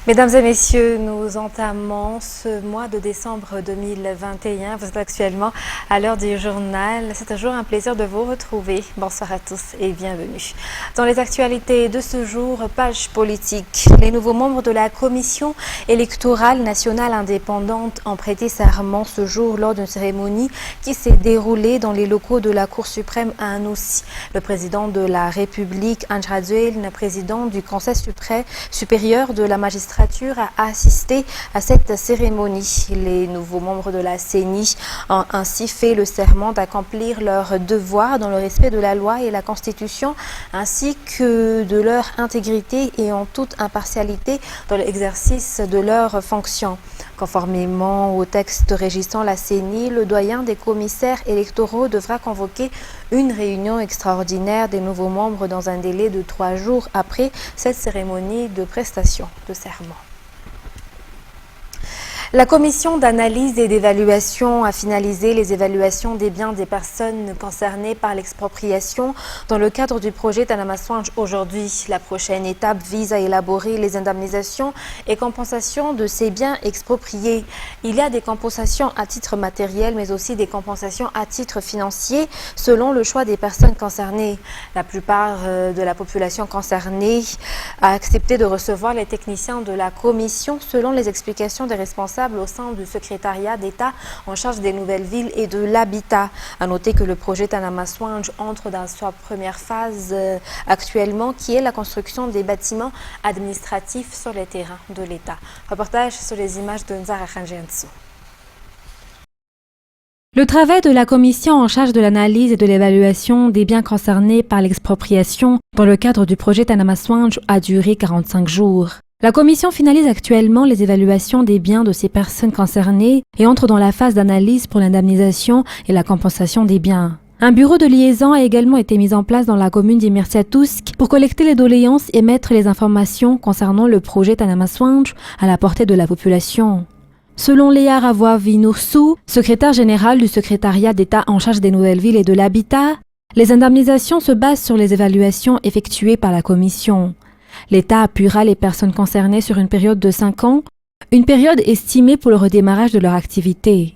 Mesdames et messieurs, nous entamons ce mois de décembre 2021. Vous êtes actuellement à l'heure du journal. C'est toujours un plaisir de vous retrouver. Bonsoir à tous et bienvenue. Dans les actualités de ce jour, page politique. Les nouveaux membres de la Commission électorale nationale indépendante ont prêté serment ce jour lors d'une cérémonie qui s'est déroulée dans les locaux de la Cour suprême à Anoussi. Le président de la République, Ange Raduel, président du Conseil supérieur de la magistrature, a assisté à cette cérémonie. Les nouveaux membres de la CENI ont ainsi fait le serment d'accomplir leurs devoirs dans le respect de la loi et la Constitution, ainsi que de leur intégrité et en toute impartialité dans l'exercice de leurs fonctions. Conformément au texte régissant la CENI, le doyen des commissaires électoraux devra convoquer une réunion extraordinaire des nouveaux membres dans un délai de 3 jours après cette cérémonie de prestation de serment. La commission d'analyse et d'évaluation a finalisé les évaluations des biens des personnes concernées par l'expropriation dans le cadre du projet Tanamaswange aujourd'hui. La prochaine étape vise à élaborer les indemnisations et compensations de ces biens expropriés. Il y a des compensations à titre matériel mais aussi des compensations à titre financier selon le choix des personnes concernées. La plupart de la population concernée a accepté de recevoir les techniciens de la commission selon les explications des responsables au sein du secrétariat d'État en charge des nouvelles villes et de l'habitat. À noter que le projet Tanamaswange entre dans sa première phase actuellement, qui est la construction des bâtiments administratifs sur les terrains de l'État. Reportage sur les images de Nzara Khanjiansou. Le travail de la commission en charge de l'analyse et de l'évaluation des biens concernés par l'expropriation dans le cadre du projet Tanamaswange a duré 45 jours. La commission finalise actuellement les évaluations des biens de ces personnes concernées et entre dans la phase d'analyse pour l'indemnisation et la compensation des biens. Un bureau de liaison a également été mis en place dans la commune d'Imirtiatousk pour collecter les doléances et mettre les informations concernant le projet Tanamaswange à la portée de la population. Selon Léa Ravoie-Vinoursou, secrétaire générale du secrétariat d'État en charge des nouvelles villes et de l'habitat, les indemnisations se basent sur les évaluations effectuées par la commission. L'État appuiera les personnes concernées sur une période de 5 ans, une période estimée pour le redémarrage de leur activité.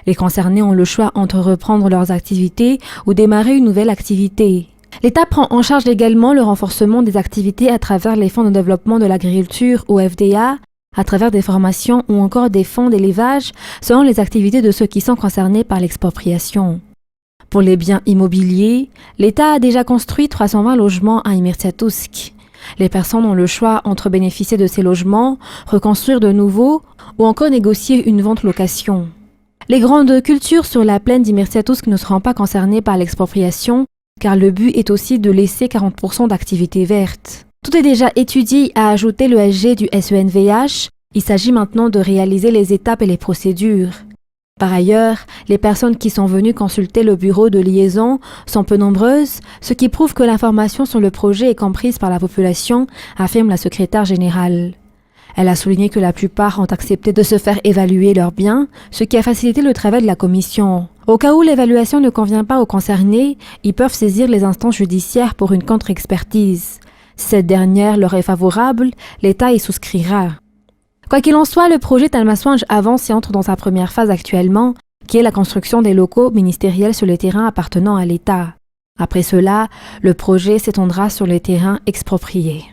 Les concernés ont le choix entre reprendre leurs activités ou démarrer une nouvelle activité. L'État prend en charge également le renforcement des activités à travers les fonds de développement de l'agriculture ou FDA, à travers des formations ou encore des fonds d'élevage selon les activités de ceux qui sont concernés par l'expropriation. Pour les biens immobiliers, l'État a déjà construit 320 logements à Imirtiatousk. Les personnes ont le choix entre bénéficier de ces logements, reconstruire de nouveaux ou encore négocier une vente-location. Les grandes cultures sur la plaine d'Imirtiatousk ne seront pas concernées par l'expropriation car le but est aussi de laisser 40% d'activités vertes. Tout est déjà étudié, a ajouté le SG du SENVH. Il s'agit maintenant de réaliser les étapes et les procédures. Par ailleurs, les personnes qui sont venues consulter le bureau de liaison sont peu nombreuses, ce qui prouve que l'information sur le projet est comprise par la population, affirme la secrétaire générale. Elle a souligné que la plupart ont accepté de se faire évaluer leurs biens, ce qui a facilité le travail de la commission. Au cas où l'évaluation ne convient pas aux concernés, ils peuvent saisir les instances judiciaires pour une contre-expertise. Si cette dernière leur est favorable, l'État y souscrira. Quoi qu'il en soit, le projet Tanamaswange avance et entre dans sa première phase actuellement, qui est la construction des locaux ministériels sur les terrains appartenant à l'État. Après cela, le projet s'étendra sur les terrains expropriés.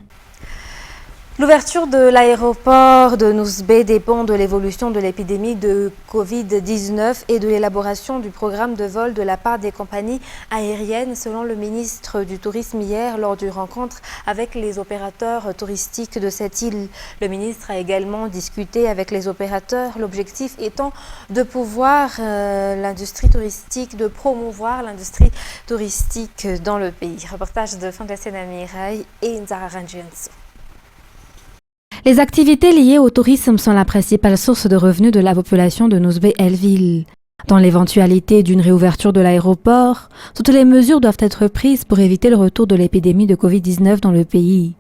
L'ouverture de l'aéroport de Nouzbé dépend de l'évolution de l'épidémie de Covid-19 et de l'élaboration du programme de vol de la part des compagnies aériennes, selon le ministre du Tourisme hier lors d'une rencontre avec les opérateurs touristiques de cette île. Le ministre a également discuté avec les opérateurs, l'objectif étant de l'industrie touristique, de promouvoir l'industrie touristique dans le pays. Reportage de Fondation Amirai et Nzara Khanjiansou. Les activités liées au tourisme sont la principale source de revenus de la population de Nouzbé-Elville. Dans l'éventualité d'une réouverture de l'aéroport, toutes les mesures doivent être prises pour éviter le retour de l'épidémie de Covid-19 dans le pays.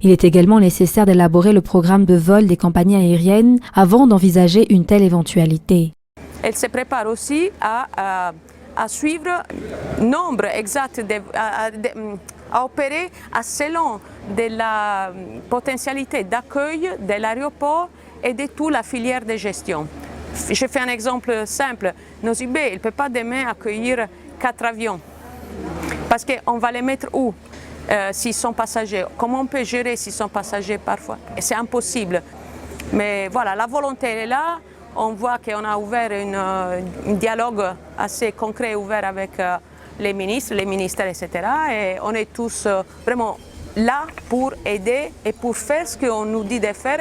Il est également nécessaire d'élaborer le programme de vol des compagnies aériennes avant d'envisager une telle éventualité. Elle se prépare aussi à à suivre nombre exact à opérer selon de la potentialité d'accueil de l'aéroport et de toute la filière de gestion. Je fais un exemple simple. Nosub, il ne peut pas demain accueillir 4 avions parce qu'on va les mettre où s'ils sont passagers? Comment on peut gérer s'ils sont passagers parfois? C'est impossible. Mais voilà, la volonté est là. On voit qu'on a ouvert un dialogue assez concret et ouvert avec les ministres, les ministères, etc. Et on est tous vraiment là pour aider et pour faire ce qu'on nous dit de faire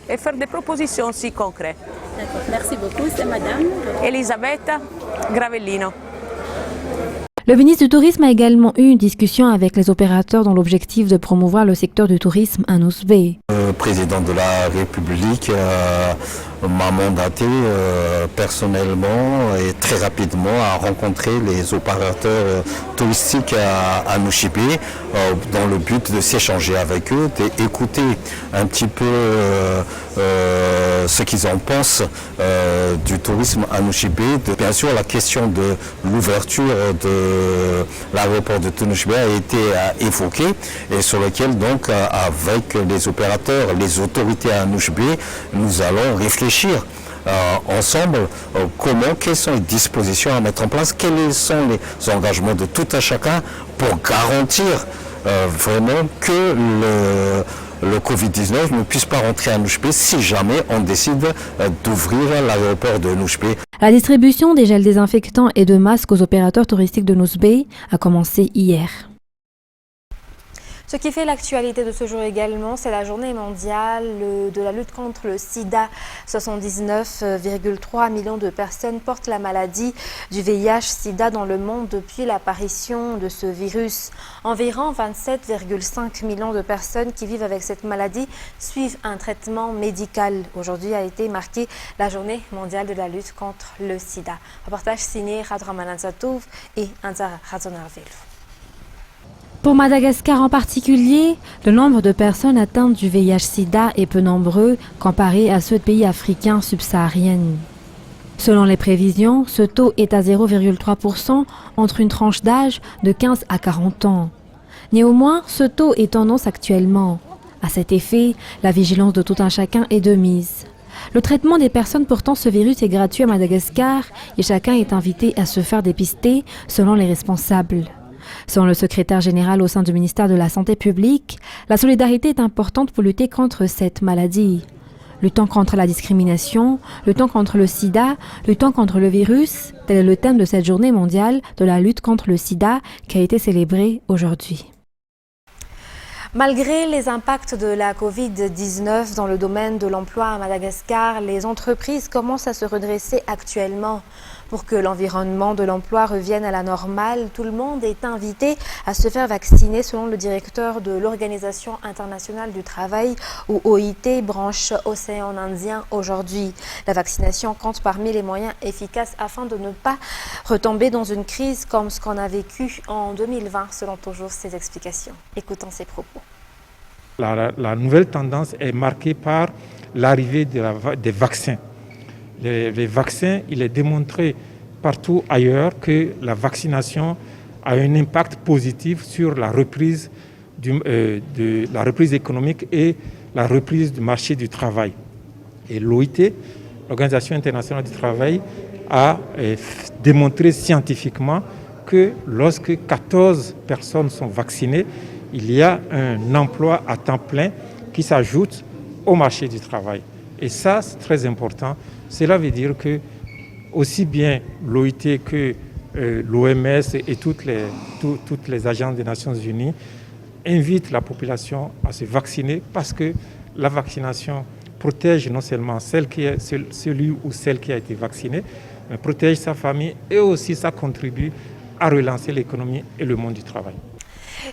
et faire des propositions aussi concrètes. D'accord, merci beaucoup. C'est madame Elisabetta Gravellino. Le ministre du Tourisme a également eu une discussion avec les opérateurs dans l'objectif de promouvoir le secteur du tourisme à Nosbe. Le président de la République m'a mandaté personnellement et très rapidement à rencontrer les opérateurs touristiques à Nosbe dans le but de s'échanger avec eux, d'écouter un petit peu ce qu'ils en pensent du tourisme à Nosbe. Bien sûr, la question de l'ouverture de l'aéroport de Nosbe a été évoquée et sur lequel donc avec les opérateurs, les autorités à Nosbe, nous allons réfléchir ensemble quelles sont les dispositions à mettre en place, quels sont les engagements de tout un chacun pour garantir vraiment que le Covid-19 ne puisse pas rentrer à Nosbe si jamais on décide d'ouvrir l'aéroport de Nosbe. La distribution des gels désinfectants et de masques aux opérateurs touristiques de Nosbe a commencé hier. Ce qui fait l'actualité de ce jour également, c'est la journée mondiale de la lutte contre le sida. 79,3 millions de personnes portent la maladie du VIH-sida dans le monde depuis l'apparition de ce virus. Environ 27,5 millions de personnes qui vivent avec cette maladie suivent un traitement médical. Aujourd'hui a été marquée la journée mondiale de la lutte contre le sida. Reportage signé Radraman Zatouf et Anzara Razonarville. Pour Madagascar en particulier, le nombre de personnes atteintes du VIH-Sida est peu nombreux comparé à ceux de pays africains subsahariens. Selon les prévisions, ce taux est à 0,3% entre une tranche d'âge de 15 à 40 ans. Néanmoins, ce taux est tendance actuellement. À cet effet, la vigilance de tout un chacun est de mise. Le traitement des personnes portant ce virus est gratuit à Madagascar et chacun est invité à se faire dépister selon les responsables. Selon le secrétaire général au sein du ministère de la Santé publique, la solidarité est importante pour lutter contre cette maladie. Luttant contre la discrimination, luttant contre le sida, luttant contre le virus, tel est le thème de cette journée mondiale de la lutte contre le sida qui a été célébrée aujourd'hui. Malgré les impacts de la Covid-19 dans le domaine de l'emploi à Madagascar, les entreprises commencent à se redresser actuellement. Pour que l'environnement de l'emploi revienne à la normale, tout le monde est invité à se faire vacciner selon le directeur de l'Organisation internationale du travail ou OIT, branche Océan Indien aujourd'hui. La vaccination compte parmi les moyens efficaces afin de ne pas retomber dans une crise comme ce qu'on a vécu en 2020, selon toujours ses explications. Écoutons ses propos. La nouvelle tendance est marquée par l'arrivée des vaccins. Les vaccins, il est démontré partout ailleurs que la vaccination a un impact positif sur la reprise, la reprise économique et la reprise du marché du travail. Et l'OIT, l'Organisation internationale du travail, a démontré scientifiquement que lorsque 14 personnes sont vaccinées, il y a un emploi à temps plein qui s'ajoute au marché du travail. Et ça, c'est très important. Cela veut dire que aussi bien l'OIT que l'OMS et toutes les agences des Nations Unies invitent la population à se vacciner parce que la vaccination protège non seulement celui ou celle qui a été vaccinée, mais protège sa famille et aussi ça contribue à relancer l'économie et le monde du travail.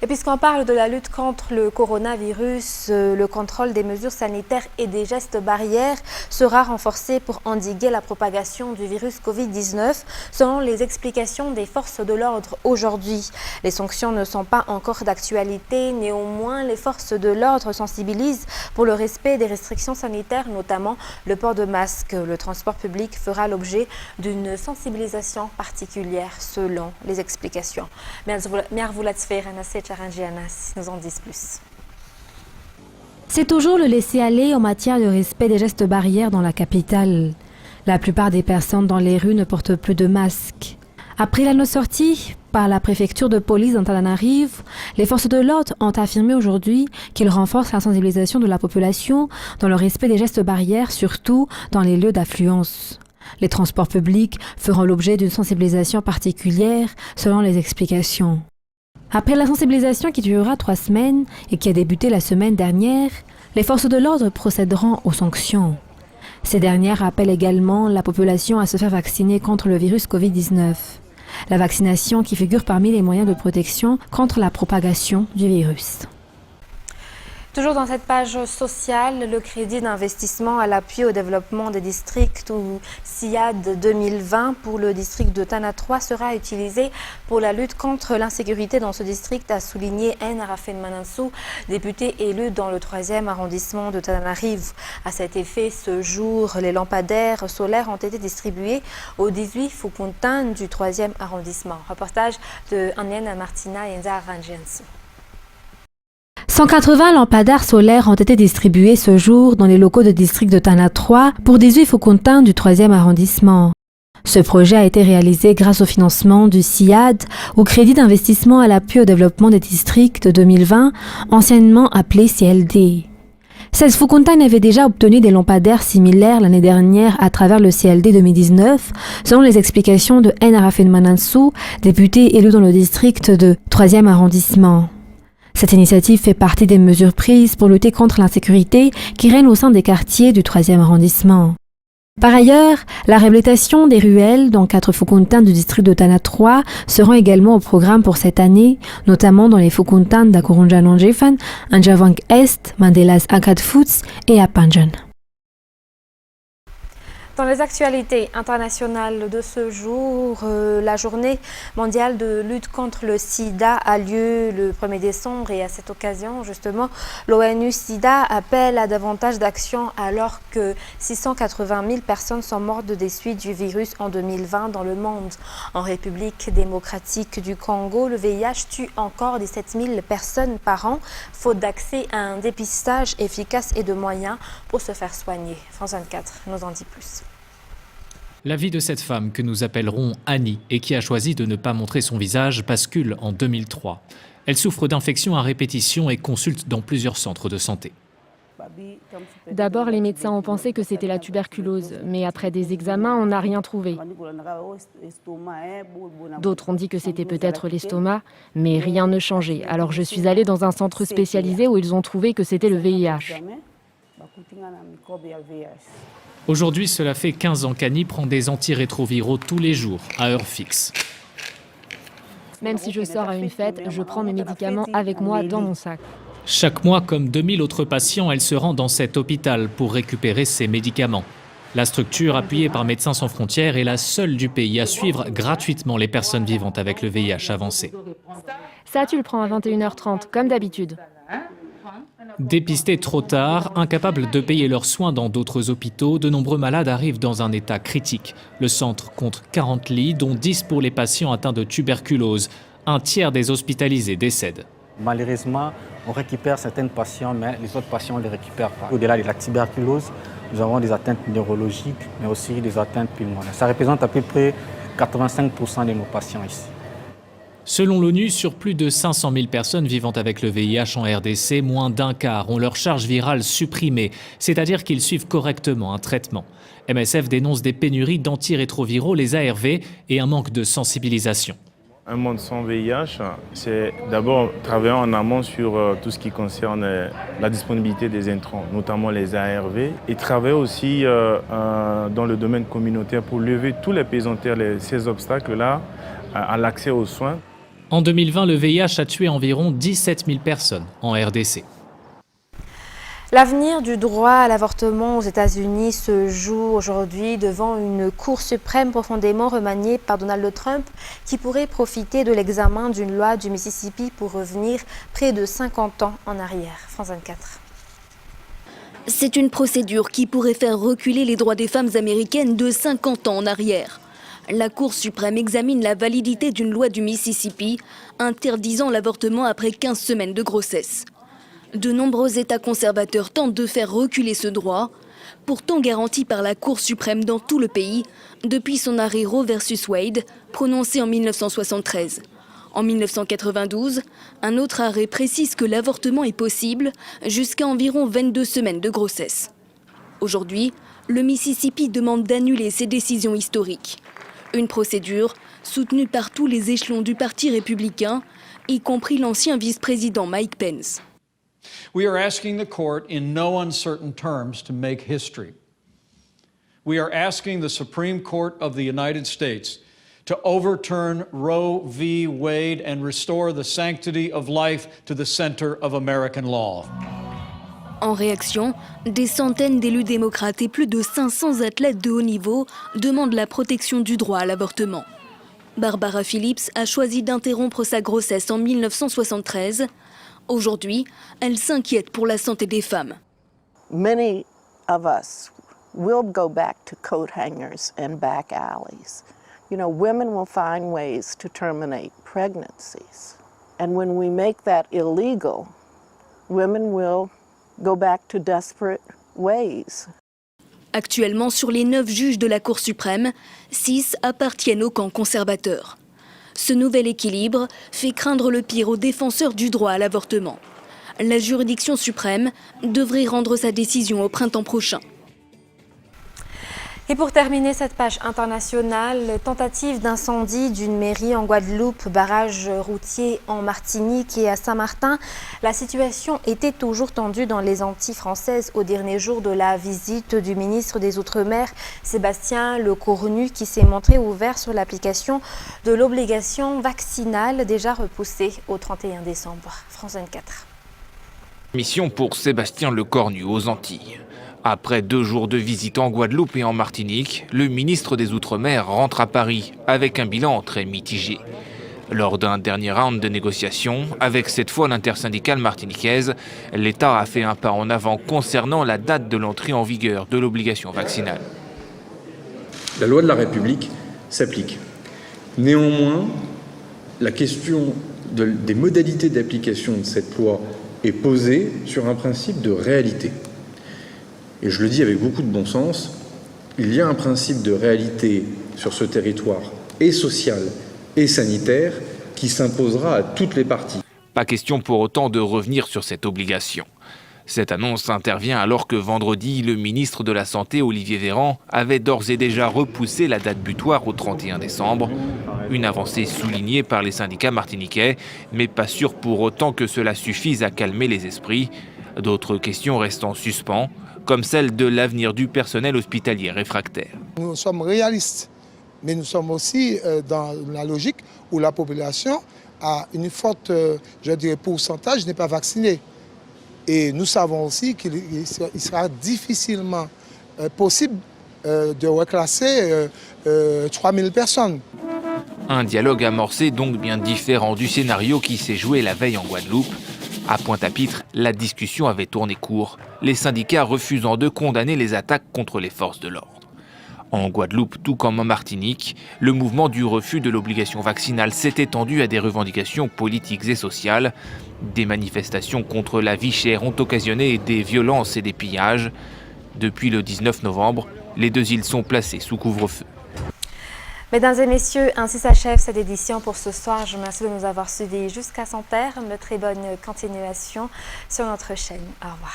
Et puisqu'on parle de la lutte contre le coronavirus, le contrôle des mesures sanitaires et des gestes barrières sera renforcé pour endiguer la propagation du virus Covid-19, selon les explications des forces de l'ordre aujourd'hui. Les sanctions ne sont pas encore d'actualité, néanmoins les forces de l'ordre sensibilisent pour le respect des restrictions sanitaires, notamment le port de masque. Le transport public fera l'objet d'une sensibilisation particulière selon les explications. Nous en disent plus. C'est toujours le laisser-aller en matière de respect des gestes barrières dans la capitale. La plupart des personnes dans les rues ne portent plus de masque. Après l'annonce sortie par la préfecture de police d'Antananarivo, les forces de l'ordre ont affirmé aujourd'hui qu'ils renforcent la sensibilisation de la population dans le respect des gestes barrières, surtout dans les lieux d'affluence. Les transports publics feront l'objet d'une sensibilisation particulière selon les explications. Après la sensibilisation qui durera 3 semaines et qui a débuté la semaine dernière, les forces de l'ordre procéderont aux sanctions. Ces dernières appellent également la population à se faire vacciner contre le virus Covid-19. La vaccination qui figure parmi les moyens de protection contre la propagation du virus. Toujours dans cette page sociale, le crédit d'investissement à l'appui au développement des districts ou SIAD 2020 pour le district de Tana 3 sera utilisé pour la lutte contre l'insécurité dans ce district, a souligné N. Arafen Manansou, député élu dans le 3e arrondissement de Tananarive. À cet effet, ce jour, les lampadaires solaires ont été distribués aux 18 Fukuntan du 3e arrondissement. Reportage de Annienne Martina et Enza Rangiansu. 180 lampadaires solaires ont été distribués ce jour dans les locaux de district de Tana 3 pour 18 Fukuntan du 3e arrondissement. Ce projet a été réalisé grâce au financement du SIAD, ou Crédit d'investissement à l'appui au développement des districts 2020, anciennement appelé CLD. 16 Fukuntan avaient déjà obtenu des lampadaires similaires l'année dernière à travers le CLD 2019, selon les explications de N. Arafen Manansou, député élu dans le district de 3e arrondissement. Cette initiative fait partie des mesures prises pour lutter contre l'insécurité qui règne au sein des quartiers du 3e arrondissement. Par ailleurs, la réhabilitation des ruelles dans 4 Fukuntan du district de Tana 3 seront également au programme pour cette année, notamment dans les Fukuntan d'Akurunjanonjefan, Anjavang Est, Mandelas Akadfuts et Apanjan. Dans les actualités internationales de ce jour, la journée mondiale de lutte contre le sida a lieu le 1er décembre et à cette occasion, justement, l'ONU-SIDA appelle à davantage d'actions alors que 680 000 personnes sont mortes des suites du virus en 2020 dans le monde. En République démocratique du Congo, le VIH tue encore 17 000 personnes par an, faute d'accès à un dépistage efficace et de moyens pour se faire soigner. France 24 nous en dit plus. La vie de cette femme, que nous appellerons Annie, et qui a choisi de ne pas montrer son visage, bascule en 2003. Elle souffre d'infections à répétition et consulte dans plusieurs centres de santé. D'abord, les médecins ont pensé que c'était la tuberculose, mais après des examens, on n'a rien trouvé. D'autres ont dit que c'était peut-être l'estomac, mais rien ne changeait. Alors je suis allée dans un centre spécialisé où ils ont trouvé que c'était le VIH. Aujourd'hui, cela fait 15 ans qu'Annie prend des antirétroviraux tous les jours, à heure fixe. Même si je sors à une fête, je prends mes médicaments avec moi dans mon sac. Chaque mois, comme 2000 autres patients, elle se rend dans cet hôpital pour récupérer ses médicaments. La structure, appuyée par Médecins sans frontières, est la seule du pays à suivre gratuitement les personnes vivant avec le VIH avancé. Ça, tu le prends à 21h30, comme d'habitude. Dépistés trop tard, incapables de payer leurs soins dans d'autres hôpitaux, de nombreux malades arrivent dans un état critique. Le centre compte 40 lits, dont 10 pour les patients atteints de tuberculose. Un tiers des hospitalisés décèdent. Malheureusement, on récupère certains patients, mais les autres patients, on ne les récupère pas. Au-delà de la tuberculose, nous avons des atteintes neurologiques, mais aussi des atteintes pulmonaires. Ça représente à peu près 85% de nos patients ici. Selon l'ONU, sur plus de 500 000 personnes vivant avec le VIH en RDC, moins d'un quart ont leur charge virale supprimée, c'est-à-dire qu'ils suivent correctement un traitement. MSF dénonce des pénuries d'antirétroviraux, les ARV, et un manque de sensibilisation. Un monde sans VIH, c'est d'abord travailler en amont sur tout ce qui concerne la disponibilité des intrants, notamment les ARV, et travailler aussi dans le domaine communautaire pour lever tous les pesanteurs, ces obstacles-là à l'accès aux soins. En 2020, le VIH a tué environ 17 000 personnes en RDC. L'avenir du droit à l'avortement aux États-Unis se joue aujourd'hui devant une Cour suprême profondément remaniée par Donald Trump qui pourrait profiter de l'examen d'une loi du Mississippi pour revenir près de 50 ans en arrière. France 24. C'est une procédure qui pourrait faire reculer les droits des femmes américaines de 50 ans en arrière. La Cour suprême examine la validité d'une loi du Mississippi interdisant l'avortement après 15 semaines de grossesse. De nombreux États conservateurs tentent de faire reculer ce droit, pourtant garanti par la Cour suprême dans tout le pays depuis son arrêt Roe versus Wade, prononcé en 1973. En 1992, un autre arrêt précise que l'avortement est possible jusqu'à environ 22 semaines de grossesse. Aujourd'hui, le Mississippi demande d'annuler ces décisions historiques. Une procédure soutenue par tous les échelons du Parti républicain, y compris l'ancien vice-président Mike Pence. We are asking the court in no uncertain terms to make history. We are asking the Supreme Court of the United States to overturn Roe v. Wade and restore the sanctity of life to the center of American law. En réaction, des centaines d'élus démocrates et plus de 500 athlètes de haut niveau demandent la protection du droit à l'avortement. Barbara Phillips a choisi d'interrompre sa grossesse en 1973. Aujourd'hui, elle s'inquiète pour la santé des femmes. Many of us will go back to coat hangers and back alleys. You know, women will find ways to terminate pregnancies. And when we make that illegal, women will go back to desperate ways. Actuellement, sur les 9 juges de la Cour suprême, 6 appartiennent au camp conservateur. Ce nouvel équilibre fait craindre le pire aux défenseurs du droit à l'avortement. La juridiction suprême devrait rendre sa décision au printemps prochain. Et pour terminer cette page internationale, tentative d'incendie d'une mairie en Guadeloupe, barrage routier en Martinique et à Saint-Martin. La situation était toujours tendue dans les Antilles françaises au dernier jour de la visite du ministre des Outre-mer, Sébastien Lecornu, qui s'est montré ouvert sur l'application de l'obligation vaccinale déjà repoussée au 31 décembre. France 24. Mission pour Sébastien Lecornu aux Antilles. Après 2 jours de visite en Guadeloupe et en Martinique, le ministre des Outre-mer rentre à Paris avec un bilan très mitigé. Lors d'un dernier round de négociations, avec cette fois l'intersyndicale martiniquaise, l'État a fait un pas en avant concernant la date de l'entrée en vigueur de l'obligation vaccinale. La loi de la République s'applique. Néanmoins, la question des modalités d'application de cette loi est posée sur un principe de réalité. Et je le dis avec beaucoup de bon sens, il y a un principe de réalité sur ce territoire, et social et sanitaire, qui s'imposera à toutes les parties. Pas question pour autant de revenir sur cette obligation. Cette annonce intervient alors que vendredi, le ministre de la Santé, Olivier Véran, avait d'ores et déjà repoussé la date butoir au 31 décembre. Une avancée soulignée par les syndicats martiniquais, mais pas sûr pour autant que cela suffise à calmer les esprits. D'autres questions restent en suspens, comme celle de l'avenir du personnel hospitalier réfractaire. Nous sommes réalistes, mais nous sommes aussi dans la logique où la population a une forte, pourcentage n'est pas vaccinée. Et nous savons aussi qu'il sera difficilement possible de reclasser 3000 personnes. Un dialogue amorcé donc bien différent du scénario qui s'est joué la veille en Guadeloupe. À Pointe-à-Pitre, la discussion avait tourné court, les syndicats refusant de condamner les attaques contre les forces de l'ordre. En Guadeloupe, tout comme en Martinique, le mouvement du refus de l'obligation vaccinale s'est étendu à des revendications politiques et sociales. Des manifestations contre la vie chère ont occasionné des violences et des pillages. Depuis le 19 novembre, les 2 îles sont placées sous couvre-feu. Mesdames et messieurs, ainsi s'achève cette édition pour ce soir. Je vous remercie de nous avoir suivis jusqu'à son terme. Très bonne continuation sur notre chaîne. Au revoir.